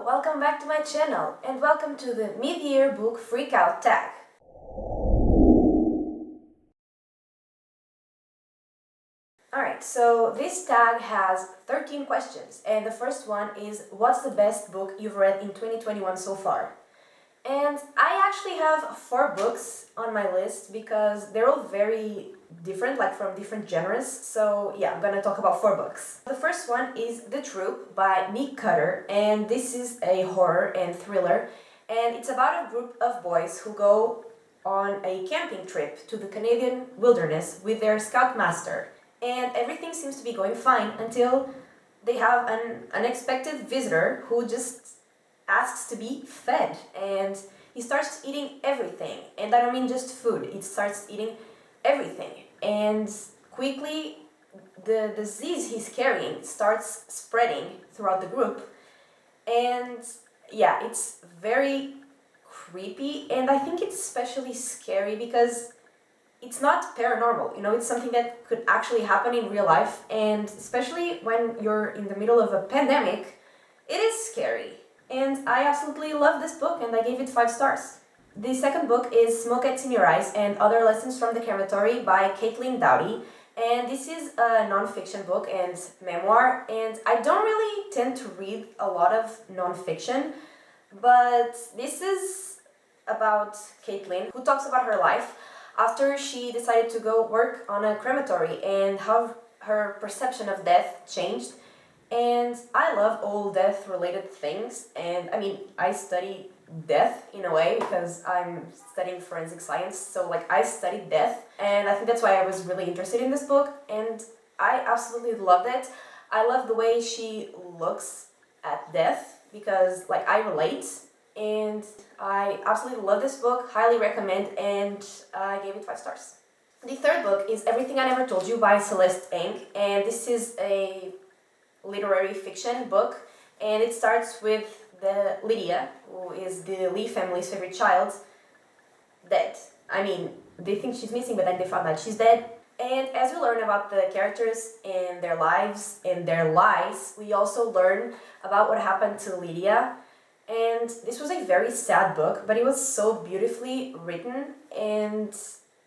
welcome back to my channel and welcome to the mid-year book freakout tag. Alright, so this tag has 13 questions and the first one is what's the best book you've read in 2021 so far? And I actually have 4 books on my list because they're all very different, like from different genres. So yeah, I'm gonna talk about 4 books. The first one is The Troop by Nick Cutter, and this is a horror and thriller, and it's about a group of boys who go on a camping trip to the Canadian wilderness with their scoutmaster, and everything seems to be going fine until they have an unexpected visitor who just asks to be fed, and he starts eating everything, and I don't mean just food, he starts eating everything, and quickly the disease he's carrying starts spreading throughout the group, and yeah, it's very creepy, and I think it's especially scary because it's not paranormal, it's something that could actually happen in real life, and especially when you're in the middle of a pandemic, it is scary. And I absolutely love this book and I gave it 5 stars. The second book is Smoke Gets in Your Eyes and Other Lessons from the Crematory by Caitlin Doughty. And this is a non-fiction book and memoir, and I don't really tend to read a lot of non-fiction, but this is about Caitlin, who talks about her life after she decided to go work on a crematory and how her perception of death changed. And I love all death-related things, and I study death in a way because I'm studying forensic science, so I studied death, and I think that's why I was really interested in this book, and I absolutely loved it. I love the way she looks at death because I relate, and I absolutely love this book, highly recommend, and I gave it 5 stars. The third book is Everything I Never Told You by Celeste Ng, and this is a literary fiction book, and it starts with Lydia, who is the Lee family's favorite child, dead. They think she's missing, but then they found out she's dead. And as we learn about the characters and their lives and their lies, we also learn about what happened to Lydia. And this was a very sad book, but it was so beautifully written, and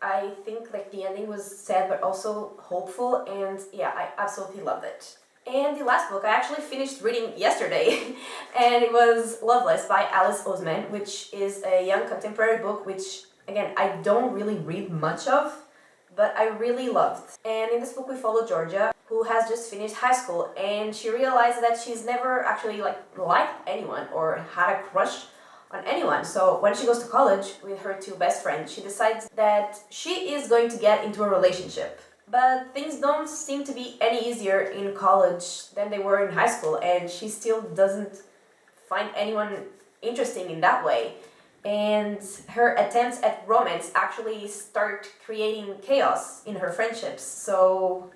I think the ending was sad but also hopeful, and yeah, I absolutely loved it. And the last book I actually finished reading yesterday, and it was Loveless by Alice Oseman, which is a young contemporary book, which, again, I don't really read much of, but I really loved. And in this book we follow Georgia, who has just finished high school, and she realized that she's never actually liked anyone or had a crush on anyone. So when she goes to college with her 2 best friends, she decides that she is going to get into a relationship. But things don't seem to be any easier in college than they were in high school, and she still doesn't find anyone interesting in that way. And her attempts at romance actually start creating chaos in her friendships. So,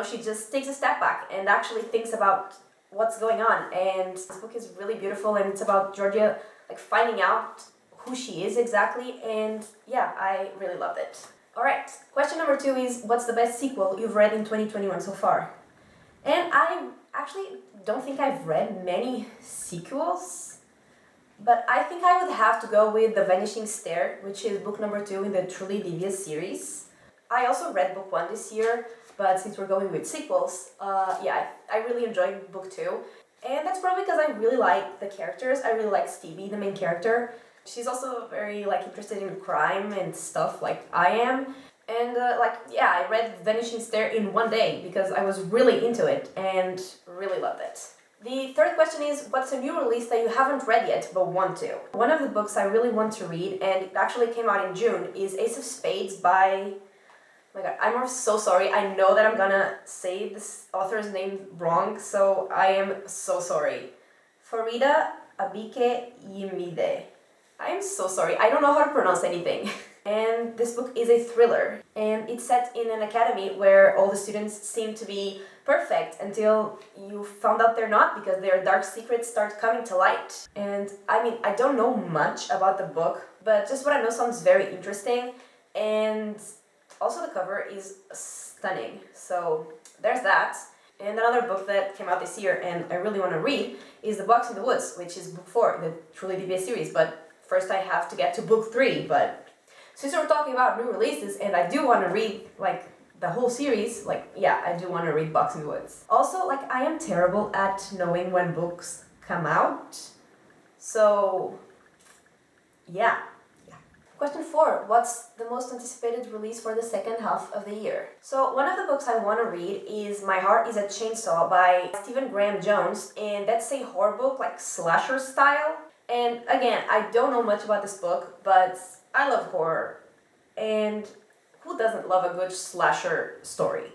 she just takes a step back and actually thinks about what's going on. And this book is really beautiful, and it's about Georgia finding out who she is exactly, and yeah, I really loved it. Alright, question number 2 is what's the best sequel you've read in 2021 so far? And I actually don't think I've read many sequels, but I think I would have to go with The Vanishing Stair, which is book number 2 in the Truly Devious series. I also read book 1 this year, but since we're going with sequels, I really enjoyed book 2. And that's probably because I really like the characters. I really like Stevie, the main character. She's also very interested in crime and stuff like I am. And I read Vanishing Stair in 1 day because I was really into it and really loved it. The third question is what's a new release that you haven't read yet but want to? One of the books I really want to read, and it actually came out in June, is Ace of Spades by... Oh my god, I'm so sorry. I know that I'm gonna say this author's name wrong, so I am so sorry. Farida Abike Yimide. I'm so sorry, I don't know how to pronounce anything. And this book is a thriller, and it's set in an academy where all the students seem to be perfect until you found out they're not, because their dark secrets start coming to light. And I don't know much about the book, but just what I know sounds very interesting, and also the cover is stunning, so there's that. And another book that came out this year and I really want to read is The Box in the Woods, which is book 4, the Truly Devious series. But first I have to get to book 3. But since we're talking about new releases and I do want to read like the whole series, like yeah, I do want to read Box in the Woods. Also, like I am terrible at knowing when books come out. So yeah. Question 4. What's the most anticipated release for the second half of the year? So one of the books I want to read is My Heart is a Chainsaw by Stephen Graham Jones, and that's a horror book like slasher style. And again, I don't know much about this book, but I love horror. And who doesn't love a good slasher story?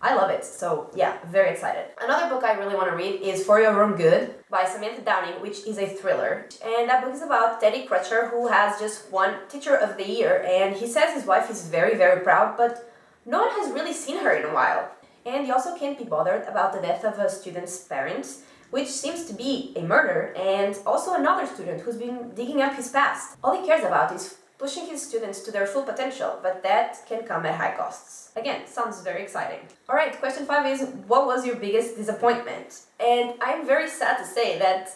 I love it, so yeah, very excited. Another book I really want to read is For Your Own Good by Samantha Downing, which is a thriller. And that book is about Teddy Crutcher, who has just won Teacher of the Year, and he says his wife is very, very proud, but no one has really seen her in a while. And he also can't be bothered about the death of a student's parents, which seems to be a murder, and also another student who's been digging up his past. All he cares about is pushing his students to their full potential, but that can come at high costs. Again, sounds very exciting. Alright, question 5 is, what was your biggest disappointment? And I'm very sad to say that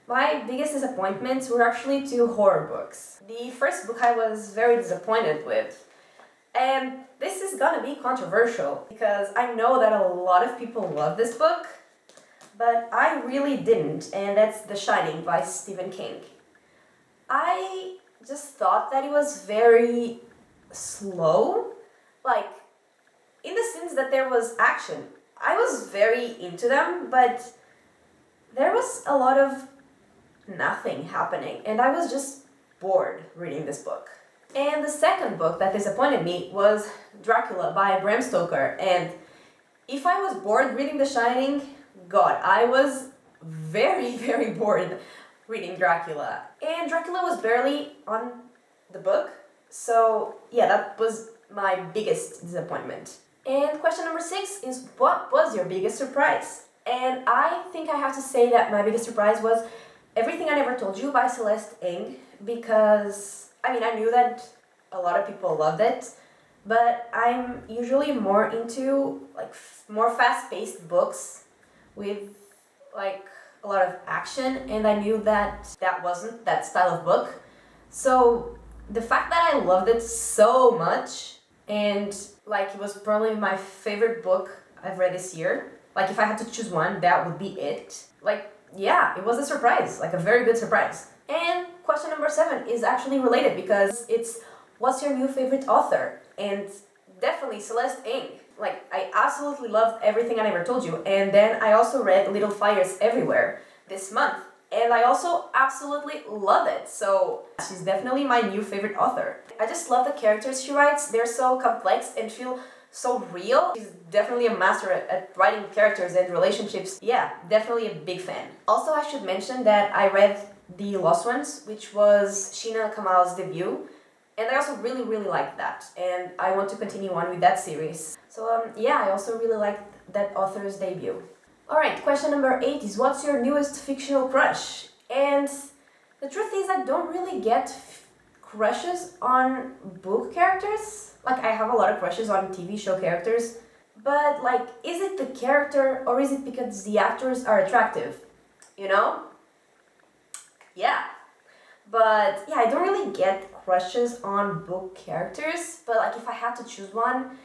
my biggest disappointments were actually 2 horror books. The first book I was very disappointed with, and this is gonna be controversial because I know that a lot of people love this book, but I really didn't, and that's The Shining by Stephen King. I just thought that it was very slow, like in the sense that there was action. I was very into them, but there was a lot of nothing happening, and I was just bored reading this book. And the second book that disappointed me was Dracula by Bram Stoker, and if I was bored reading The Shining, God, I was very, very bored reading Dracula. And Dracula was barely on the book, so yeah, that was my biggest disappointment. And question number 6 is, what was your biggest surprise? And I think I have to say that my biggest surprise was Everything I Never Told You by Celeste Ng, because, I mean, I knew that a lot of people loved it, but I'm usually more into, like, more fast-paced books with, like, a lot of action, and I knew that that wasn't that style of book. So the fact that I loved it so much, and like it was probably my favorite book I've read this year, like if I had to choose one, that would be it. Like, yeah, it was a surprise, like a very good surprise. And question number 7 is actually related because it's, what's your new favorite author? And definitely Celeste Ng. Like, I absolutely loved Everything I Never Told You, and then I also read Little Fires Everywhere this month, and I also absolutely love it, so she's definitely my new favorite author. I just love the characters she writes. They're so complex and feel so real. She's definitely a master at writing characters and relationships. Yeah, definitely a big fan. Also, I should mention that I read The Lost Ones, which was Sheena Kamal's debut, and I also really, really liked that, and I want to continue on with that series. So yeah, I also really liked that author's debut. Alright, question number 8 is, what's your newest fictional crush? And the truth is I don't really get crushes on book characters. Like, I have a lot of crushes on TV show characters, but like, is it the character or is it because the actors are attractive? You know? Yeah. But yeah, I don't really get crushes on book characters, but like if I had to choose one,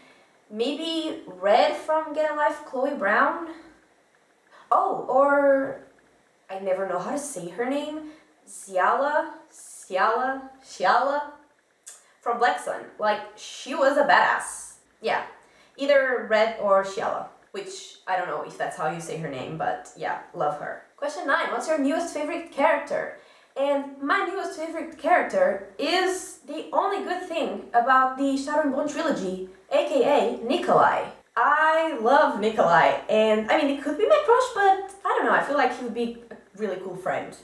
maybe Red from Get a Life, Chloe Brown. Oh, or I never know how to say her name, Ciala from Black Sun. Like, she was a badass. Yeah, either Red or Ciala, which I don't know if that's how you say her name, but yeah, love her. Question 9, what's your newest favorite character? And my newest favorite character is the only good thing about the Shadow and Bone trilogy, aka Nikolai. I love Nikolai, and I mean, it could be my crush, but I don't know, I feel like he would be a really cool friend.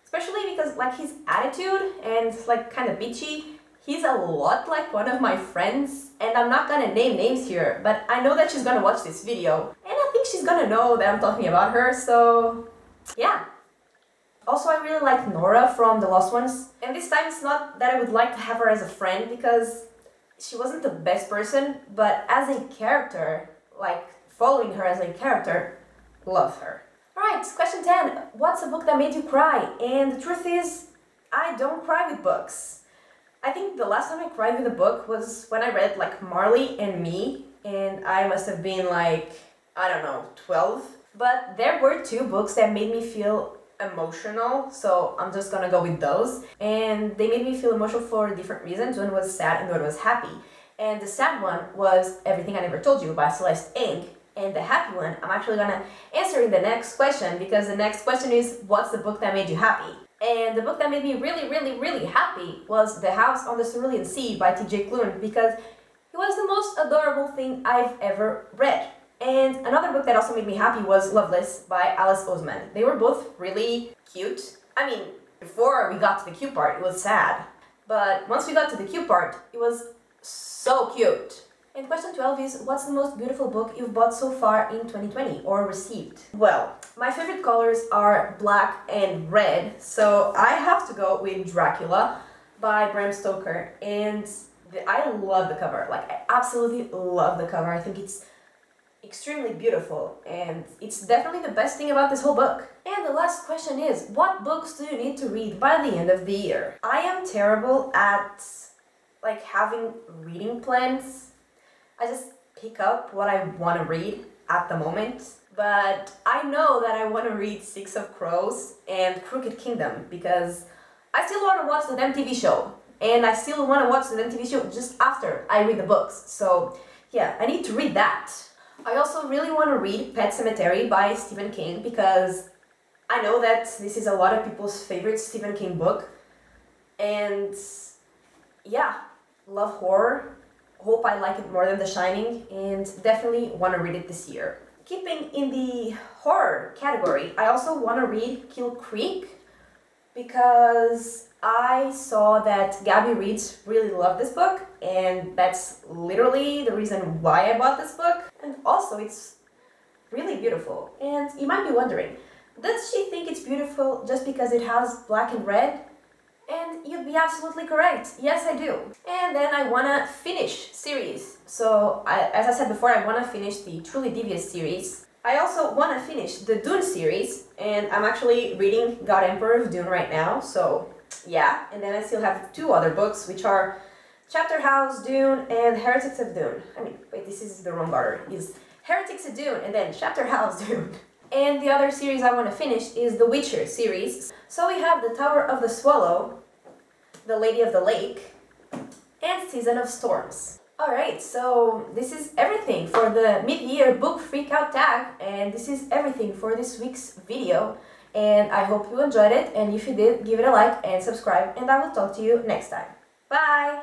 Especially because like his attitude and like kind of bitchy, he's a lot like one of my friends, and I'm not gonna name names here, but I know that she's gonna watch this video, and I think she's gonna know that I'm talking about her, so yeah. Also, I really like Nora from The Lost Ones, and this time it's not that I would like to have her as a friend because she wasn't the best person, but as a character, like following her as a character, love her. Alright, question 10. What's a book that made you cry? And the truth is, I don't cry with books. I think the last time I cried with a book was when I read like Marley and Me, and I must have been like, I don't know, 12. But there were two books that made me feel emotional, so I'm just gonna go with those. And they made me feel emotional for different reasons. One was sad and one was happy. And the sad one was Everything I Never Told You by Celeste Ng. And the happy one, I'm actually gonna answer in the next question, because the next question is, what's the book that made you happy? And the book that made me really happy was The House on the Cerulean Sea by T.J. Klune, because it was the most adorable thing I've ever read. And another book that also made me happy was Loveless by Alice Oseman. They were both really cute. I mean, before we got to the cute part, it was sad. But once we got to the cute part, it was so cute. And question 12 is, what's the most beautiful book you've bought so far in 2020 or received? Well, my favorite colors are black and red, so I have to go with Dracula by Bram Stoker. And I love the cover. Like, I absolutely love the cover. I think it's extremely beautiful, and it's definitely the best thing about this whole book. And the last question is, what books do you need to read by the end of the year? I am terrible at like having reading plans. I just pick up what I want to read at the moment. But I know that I want to read Six of Crows and Crooked Kingdom, because I still want to watch the damn TV show. And I still want to watch the damn TV show just after I read the books. So yeah, I need to read that. I also really want to read Pet Sematary by Stephen King, because I know that this is a lot of people's favorite Stephen King book. And yeah, love horror. Hope I like it more than The Shining, and definitely want to read it this year. Keeping in the horror category, I also want to read Kill Creek, because I saw that Gabby Reeds really loved this book, and that's literally the reason why I bought this book. And also, it's really beautiful. And you might be wondering, does she think it's beautiful just because it has black and red? And you'd be absolutely correct. Yes, I do. And then I want to finish series. So, as I said before, I want to finish the Truly Devious series. I also want to finish the Dune series, and I'm actually reading God Emperor of Dune right now, so yeah. And then I still have two other books, which are Chapter House Dune and Heretics of Dune. I mean, wait, this is the wrong order. It's Heretics of Dune and then Chapter House Dune. And the other series I want to finish is the Witcher series. So we have The Tower of the Swallow, The Lady of the Lake, and Season of Storms. Alright, so this is everything for the mid-year book freakout tag, and this is everything for this week's video. And I hope you enjoyed it, and if you did, give it a like and subscribe, and I will talk to you next time. Bye!